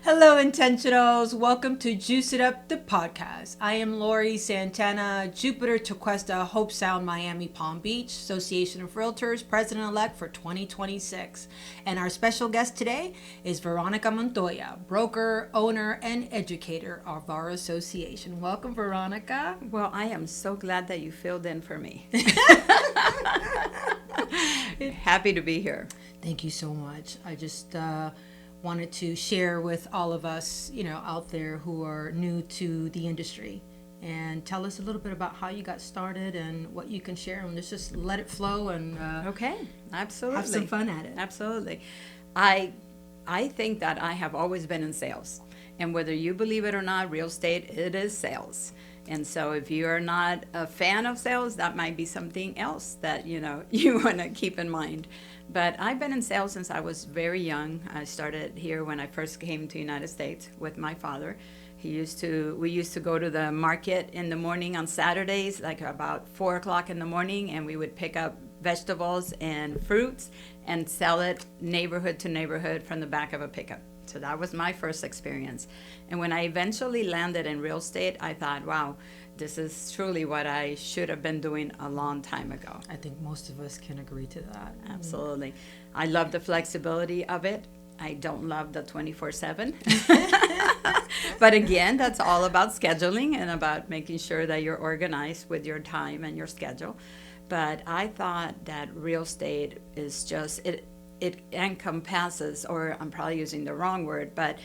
Hello, Intentionals. Welcome to Juice It Up, the podcast. I am Lorry, Santana, Jupiter, Tequesta, Hope Sound, Miami, Palm Beach, Association of Realtors, President-elect for 2026. And our special guest today is Veronica Montoya, broker, owner, and educator of our association. Welcome, Veronica. Well, I am so glad that you filled in for me. Happy to be here. Thank you so much. I just wanted to share with all of us, out there who are new to the industry, and tell us a little bit about how you got started and what you can share, and let's just let it flow and Okay, absolutely. have some fun at it. Absolutely. I think that I have always been in sales, and whether you believe it or not, real estate, it is sales. And so if you are not a fan of sales, that might be something else that, you want to keep in mind. But I've been in sales since I was very young. I started here when I first came to the United States with my father. We used to go to the market in the morning on Saturdays, like about 4 o'clock in the morning, and we would pick up vegetables and fruits and sell it neighborhood to neighborhood from the back of a pickup. So that was my first experience. And when I eventually landed in real estate, I thought, wow, this is truly what I should have been doing a long time ago. I think most of us can agree to that. Absolutely. I love the flexibility of it. I don't love the 24/7. But again, that's all about scheduling and about making sure that you're organized with your time and your schedule. But I thought that real estate is just, it encompasses, or I'm probably using the wrong word, but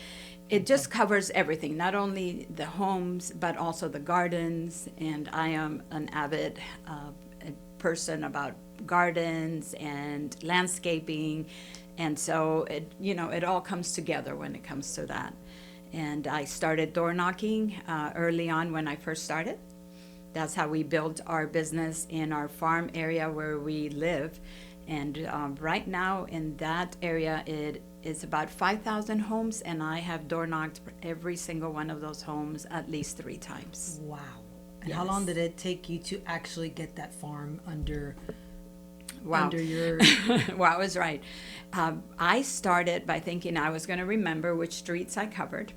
it just covers everything, not only the homes, but also the gardens. And I am an avid person about gardens and landscaping. And so it all comes together when it comes to that. And I started door knocking early on when I first started. That's how we built our business in our farm area where we live. And right now in that area, it is about 5,000 homes, and I have door knocked every single one of those homes at least 3 times. Wow. And Yes. how long did it take you to actually get that farm under Wow. your... Wow is right. I started by thinking I was going to remember which streets I covered.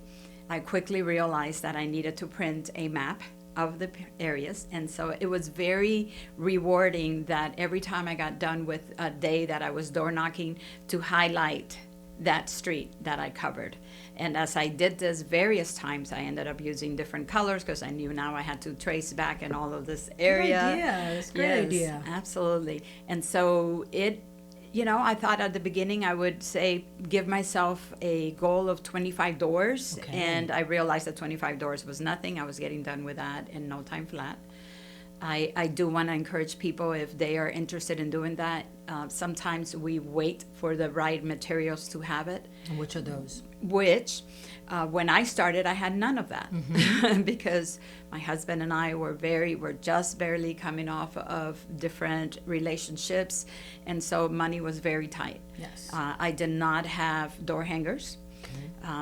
I quickly realized that I needed to print a map of the areas, and so it was very rewarding that every time I got done with a day that I was door knocking, to highlight that street that I covered. And as I did this various times, I ended up using different colors because I knew now I had to trace back in all of this area. Good idea. It's a great idea. Absolutely. And so I thought at the beginning I would say give myself a goal of 25 doors. Okay. And I realized that 25 doors was nothing. I was getting done with that in no time flat. I do want to encourage people, if they are interested in doing that, sometimes we wait for the right materials to have it. And which are those? Which, when I started, I had none of that. Mm-hmm. Because my husband and I were just barely coming off of different relationships, and so money was very tight. Yes. I did not have door hangers.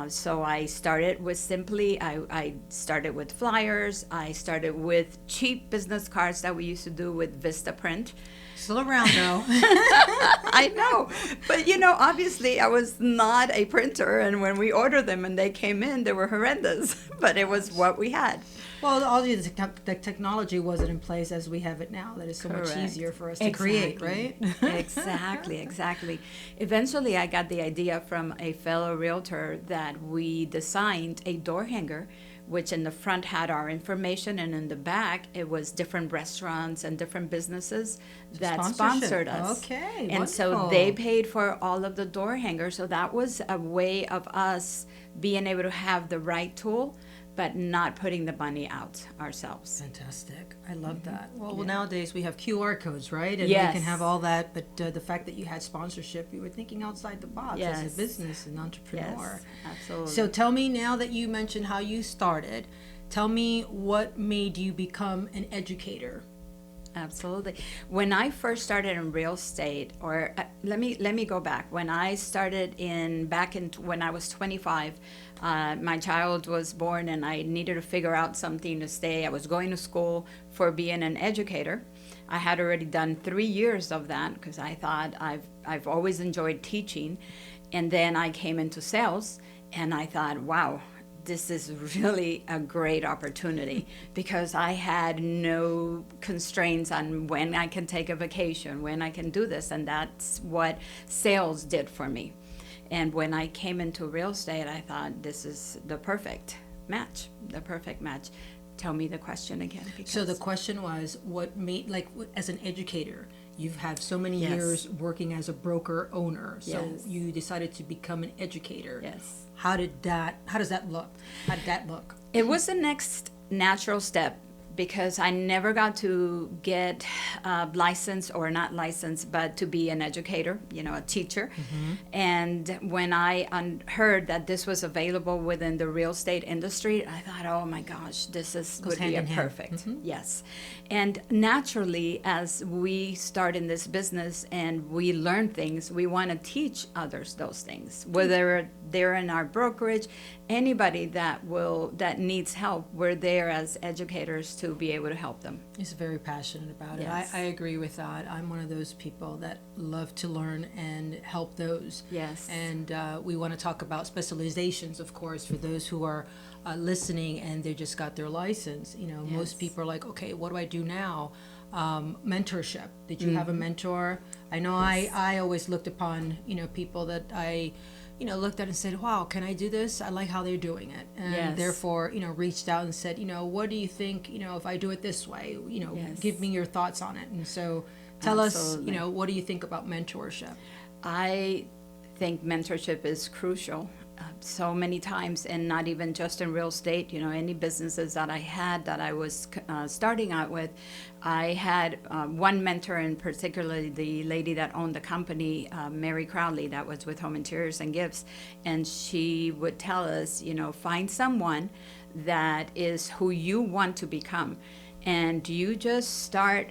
So I started with I started with flyers. I started with cheap business cards that we used to do with Vista print. Still around though. I know, but obviously I was not a printer, and when we ordered them and they came in, they were horrendous, but it was what we had. Well, all the technology wasn't in place as we have it now. That is so much Correct. easier for us to create, right? Exactly. Eventually, I got the idea from a fellow realtor that we designed a door hanger, which in the front had our information, and in the back it was different restaurants and different businesses that sponsored us. Okay, and so wonderful. they paid for all of the door hangers. So that was a way of us being able to have the right tool, but not putting the money out ourselves. Fantastic. I love that. Well, nowadays we have QR codes, right? And Yes. we can have all that, but the fact that you had sponsorship, you were thinking outside the box as Yes. a business and entrepreneur. Yes, absolutely. So tell me, now that you mentioned how you started, tell me what made you become an educator. Absolutely. When I first started in real estate, or let me go back. When I started when I was 25, my child was born, and I needed to figure out something to stay. I was going to school for being an educator. I had already done 3 years of that because I thought I've always enjoyed teaching, and then I came into sales. And I thought, wow, this is really a great opportunity because I had no constraints on when I can take a vacation, when I can do this. And that's what sales did for me. And when I came into real estate, I thought this is the perfect match, Tell me the question again. So the question was, what made, like, as an educator, you've had so many years working as a broker owner, so you decided to become an educator. Yes. How does that look? How did that look? It was the next natural step because I never got to get licensed or not licensed, but to be an educator, a teacher. Mm-hmm. And when I heard that this was available within the real estate industry, I thought, oh my gosh, this would be perfect. Mm-hmm. Yes. And naturally, as we start in this business and we learn things, we want to teach others those things, whether they're in our brokerage, anybody that needs help, we're there as educators to be able to help them. He's very passionate about Yes. it. I agree with that. I'm one of those people that love to learn and help those. Yes. And we want to talk about specializations, of course, for those who are listening and they just got their license. Most people are like, okay, what do I do now? Mentorship. Did you have a mentor? I know I always looked upon, people that I looked at and said, wow, can I do this? I like how they're doing it. And therefore, reached out and said, what do you think, if I do it this way, give me your thoughts on it. And so tell Absolutely. us, what do you think about mentorship? I think mentorship is crucial. So many times, and not even just in real estate, any businesses that I had that I was starting out with, I had one mentor, and particularly the lady that owned the company, Mary Crowley, that was with Home Interiors and Gifts, and she would tell us, find someone that is who you want to become, and you just start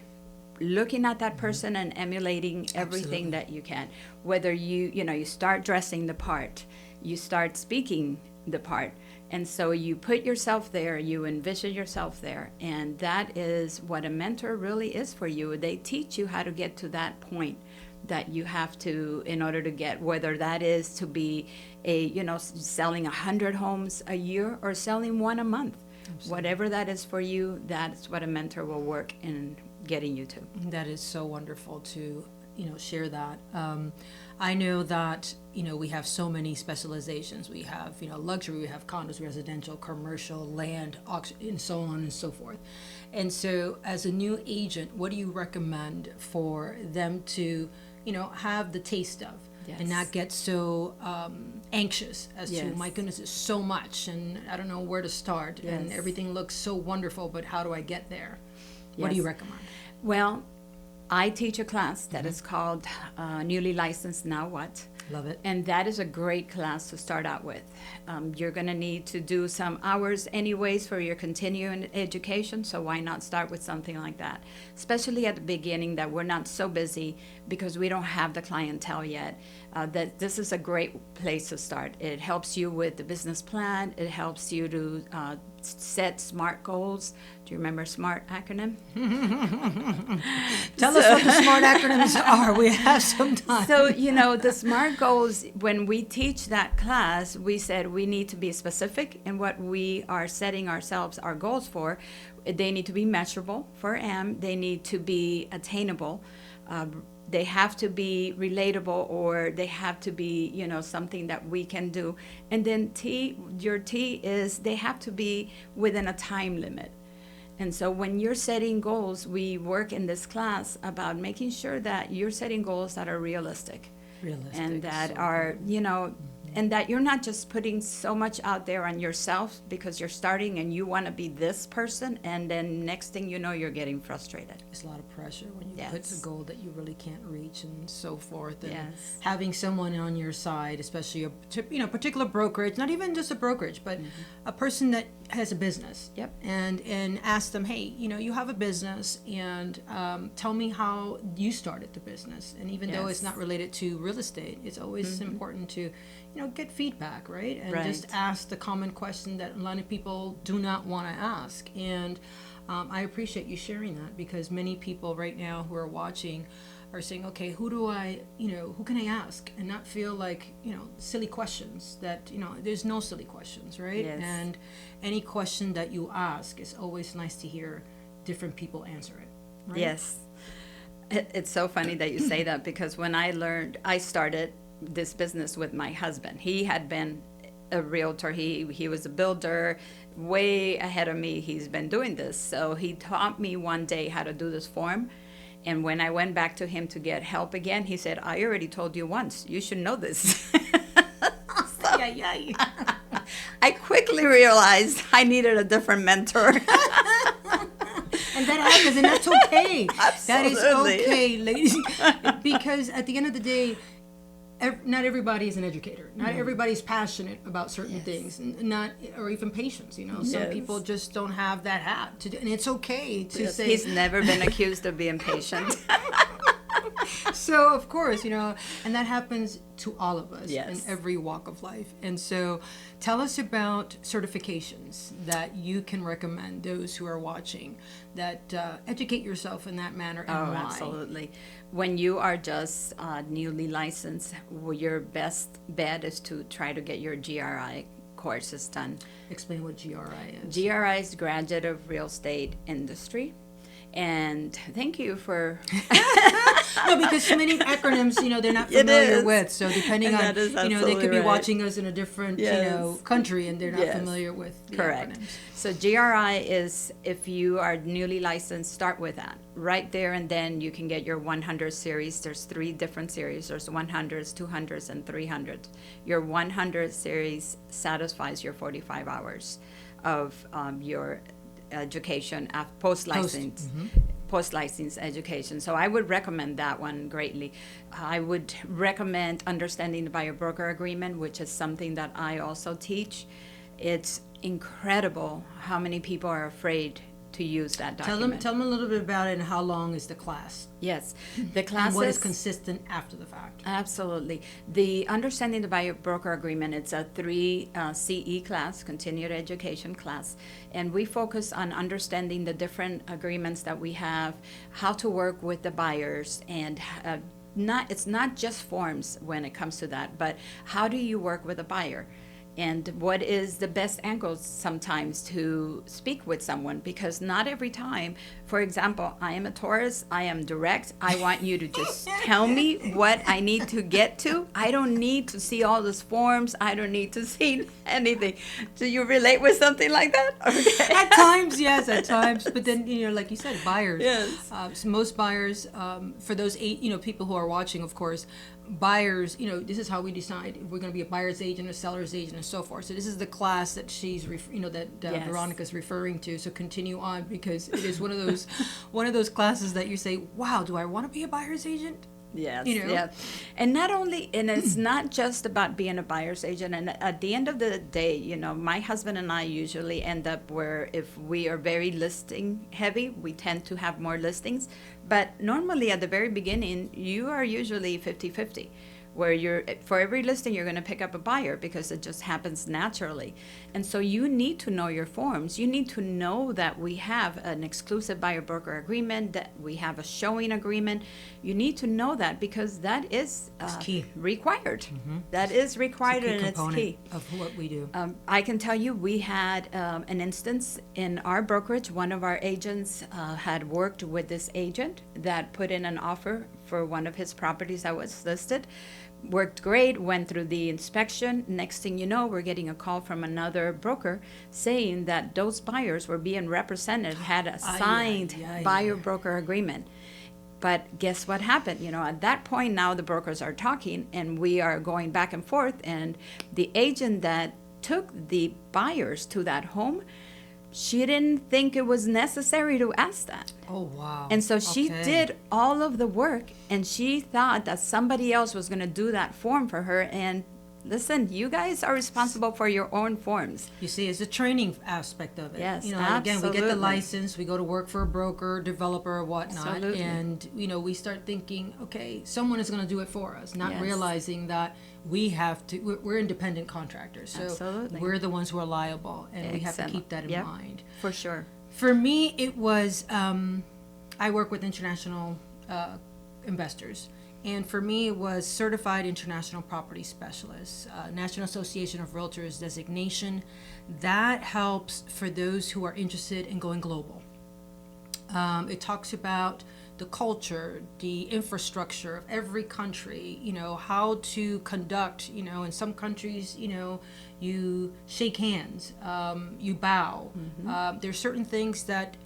looking at that person and emulating everything that you can. Whether you start dressing the part, you start speaking the part. And so you put yourself there, you envision yourself there. And that is what a mentor really is for you. They teach you how to get to that point that you have to, in order to get, whether that is to be selling 100 homes a year or selling one a month. Absolutely. Whatever that is for you, that's what a mentor will work in getting you to. That is so wonderful to, share that. I know that, we have so many specializations. We have, luxury, we have condos, residential, commercial, land, auction, and so on and so forth. And so as a new agent, what do you recommend for them to, have the taste of? Yes. And not get so anxious as to, my goodness, it's so much and I don't know where to start and everything looks so wonderful, but how do I get there? What do you recommend? Well, I teach a class that is called Newly Licensed Now What? Love it. And that is a great class to start out with. You're going to need to do some hours anyways for your continuing education, so why not start with something like that? Especially at the beginning, that we're not so busy because we don't have the clientele yet. That this is a great place to start. It helps you with the business plan. It helps you to set SMART goals. Do you remember SMART acronym? Tell us what the SMART acronyms are. We have some time. So, the SMART goals, when we teach that class, we said we need to be specific in what we are setting ourselves our goals for. They need to be measurable for M. They need to be attainable. They have to be relatable, or they have to be, something that we can do. And then your T is they have to be within a time limit. And so when you're setting goals, we work in this class about making sure that you're setting goals that are realistic. And that are, and that you're not just putting so much out there on yourself because you're starting and you want to be this person, and then next thing you know, you're getting frustrated. It's a lot of pressure when you put a goal that you really can't reach and so forth. And having someone on your side, especially a particular brokerage, not even just a brokerage, but a person that has a business. And ask them, hey, you have a business, and tell me how you started the business. And even though it's not related to real estate, it's always important to get feedback, right? And just ask the common question that a lot of people do not want to ask. And I appreciate you sharing that, because many people right now who are watching are saying, okay, who can I ask, and not feel like, silly questions that, there's no silly questions, right? Yes. And any question that you ask, it's always nice to hear different people answer it, right? Yes. It's so funny that you say that, because when I started this business with my husband. He had been a realtor. He was a builder, way ahead of me. He's been doing this. So he taught me one day how to do this form. And when I went back to him to get help again, he said, I already told you once. You should know this. I quickly realized I needed a different mentor. And that happens, and that's okay. Absolutely. That is okay, ladies. Because at the end of the day, not everybody is an educator. Not everybody's passionate about certain things, or even patience. Some people just don't have that hat to do, and it's okay to say. He's never been accused of being patient. So of course, and that happens to all of us in Yes. every walk of life. And so, tell us about certifications that you can recommend those who are watching, that educate yourself in that manner, and why. Absolutely. When you are just newly licensed, your best bet is to try to get your GRI courses done. Explain what GRI is. GRI is Graduate of Real Estate Industry. And thank you for... No, because so many acronyms, they're not It familiar is. with. So depending And on, that is they could absolutely be right. watching us in a different, Yes. country, and they're not Yes. familiar with the Correct. acronyms. So GRI is, if you are newly licensed, start with that. Right there, and then you can get your 100 series. There's 3 different series. There's 100s, 200s, and 300s. Your 100 series satisfies your 45 hours of your education post-license. Post-license education. So I would recommend that one greatly. I would recommend understanding the buyer-broker agreement, which is something that I also teach. It's incredible how many people are afraid to use that document. Tell them a little bit about it, and how long is the class? Yes, the classes. And what is consistent after the fact? Absolutely. The Understanding the Buyer Broker Agreement, it's a 3 CE class, continued education class, and we focus on understanding the different agreements that we have, how to work with the buyers, and it's not just forms when it comes to that, but how do you work with a buyer? And what is the best angle sometimes to speak with someone? Because not every time, for example, I am a Taurus, I am direct, I want you to just tell me what I need to get to. I don't need to see all those forms, I don't need to see anything. Do you relate with something like that? Okay. At times, yes, at times. But then, like you said, buyers. Yes. So most buyers, for those 8, people who are watching, of course, buyers, this is how we decide if we're going to be a buyer's agent, a seller's agent, and so forth. So this is the class that she's, that Yes. Veronica's referring to. So continue on, because it is one of those classes that you say, wow, do I want to be a buyer's agent? Yes, You know? yeah. And it's not just about being a buyer's agent. And at the end of the day, my husband and I usually end up where if we are very listing heavy, we tend to have more listings. But normally at the very beginning, you are usually 50-50. Where for every listing, you're going to pick up a buyer, because it just happens naturally. And so you need to know your forms. You need to know that we have an exclusive buyer broker agreement, that we have a showing agreement. You need to know that, because that is key. Required. That is required, and it's key. Of what we do. I can tell you, we had an instance in our brokerage. One of our agents had worked with this agent that put in an offer for one of his properties that was listed. Worked great, went through the inspection. Next thing you know, we're getting a call from another broker saying that those buyers were being represented, had a signed buyer broker agreement. But guess what happened? At that point, now the brokers are talking, and we are going back and forth, and the agent that took the buyers to that home, she didn't think it was necessary to ask that. Oh, wow. And so she Okay. did all of the work, and she thought that somebody else was going to do that form for her. And listen, you guys are responsible for your own forms. You see, it's a training aspect of it. Yes, Again, we get the absolutely. license, we go to work for a broker, developer, or whatnot, Absolutely. and we start thinking, okay, someone is going to do it for us, not Yes. realizing that we have to. We're independent contractors, so Absolutely. we're the ones who are liable, and we have to Excellent. keep that in Yep. mind. For sure. For me, it was I work with international investors. And for me, it was Certified International Property Specialist, National Association of Realtors designation. That helps for those who are interested in going global. It talks about the culture, the infrastructure of every country, how to conduct, in some countries, you shake hands, you bow. There's certain things that,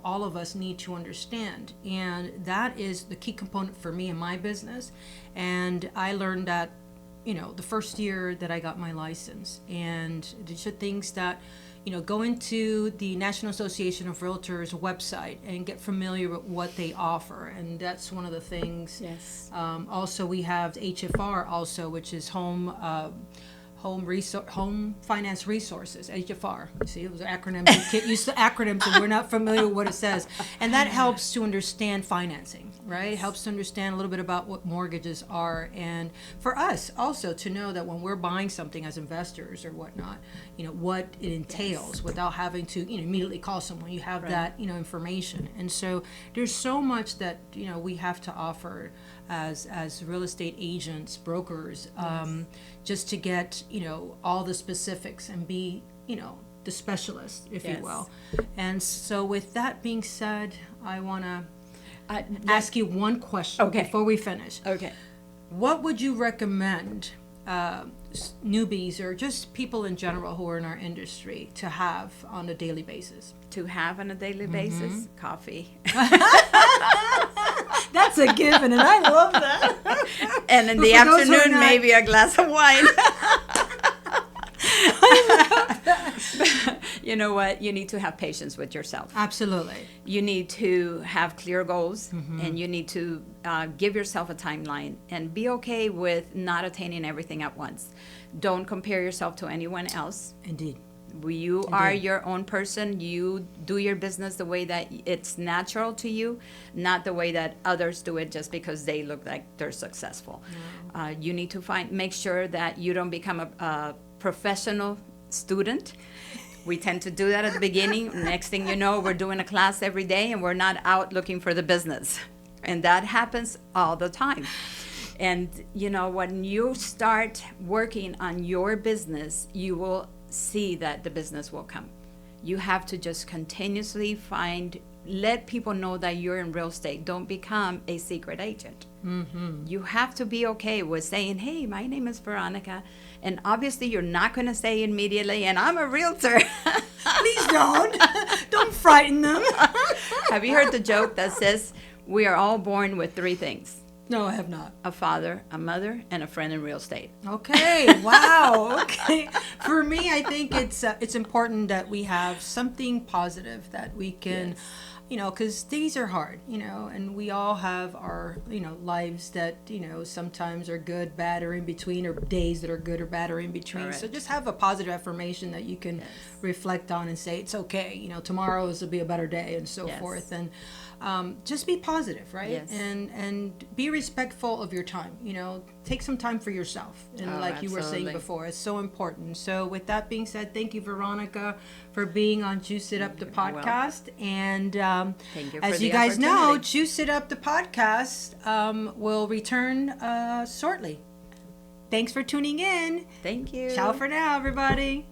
all of us need to understand. And that is the key component for me in my business. And I learned that, the first year that I got my license. And these are things that, go into the National Association of Realtors website and get familiar with what they offer. And that's one of the things. Yes. Also, we have HFR also, which is Home Finance Resources, HFR. You see, it was an acronym. We get used to acronyms and we're not familiar with what it says. And that helps to understand financing, right? It helps to understand a little bit about what mortgages are. And for us also to know that when we're buying something as investors or whatnot, what it entails without having to, immediately call someone. You have that, information. And so there's so much that, we have to offer as real estate agents, brokers, just to get, all the specifics and be, the specialist, if you will. And so with that being said, I want to ask you one question before we finish. Okay. What would you recommend newbies or just people in general who are in our industry to have on a daily basis? To have on a daily basis? Coffee. That's a given, and I love that. And in the afternoon, maybe a glass of wine. You know what? You need to have patience with yourself. Absolutely. You need to have clear goals, and you need to give yourself a timeline and be okay with not attaining everything at once. Don't compare yourself to anyone else. Indeed. You are your own person. You do your business the way that it's natural to you, not the way that others do it just because they look like they're successful. You need to make sure that you don't become a professional student. We tend to do that at the beginning. Next thing you know, we're doing a class every day and we're not out looking for the business. And that happens all the time. And, when you start working on your business, you will see that the business will come. You have to just continuously let people know that you're in real estate. Don't become a secret agent. You have to be okay with saying, hey, my name is Veronica. And obviously you're not going to say immediately, and I'm a realtor. Please don't. Don't frighten them. Have you heard the joke that says we are all born with three things? No, I have not. A father, a mother, and a friend in real estate. Okay. Wow. Okay. For me, I think it's important that we have something positive that we can, because these are hard, and we all have our, lives that, sometimes are good, bad, or in between, or days that are good or bad or in between. Correct. So just have a positive affirmation that you can reflect on and say, it's okay, tomorrow will be a better day and so forth. And just be positive, right? Yes. And be respectful of your time. Take some time for yourself. And like you were saying before, it's so important. So with that being said, thank you, Veronica, for being on Juice It Up the podcast. And thank you for as the you guys know, opportunity. Juice It Up the podcast will return shortly. Thanks for tuning in. Thank you. Ciao for now, everybody.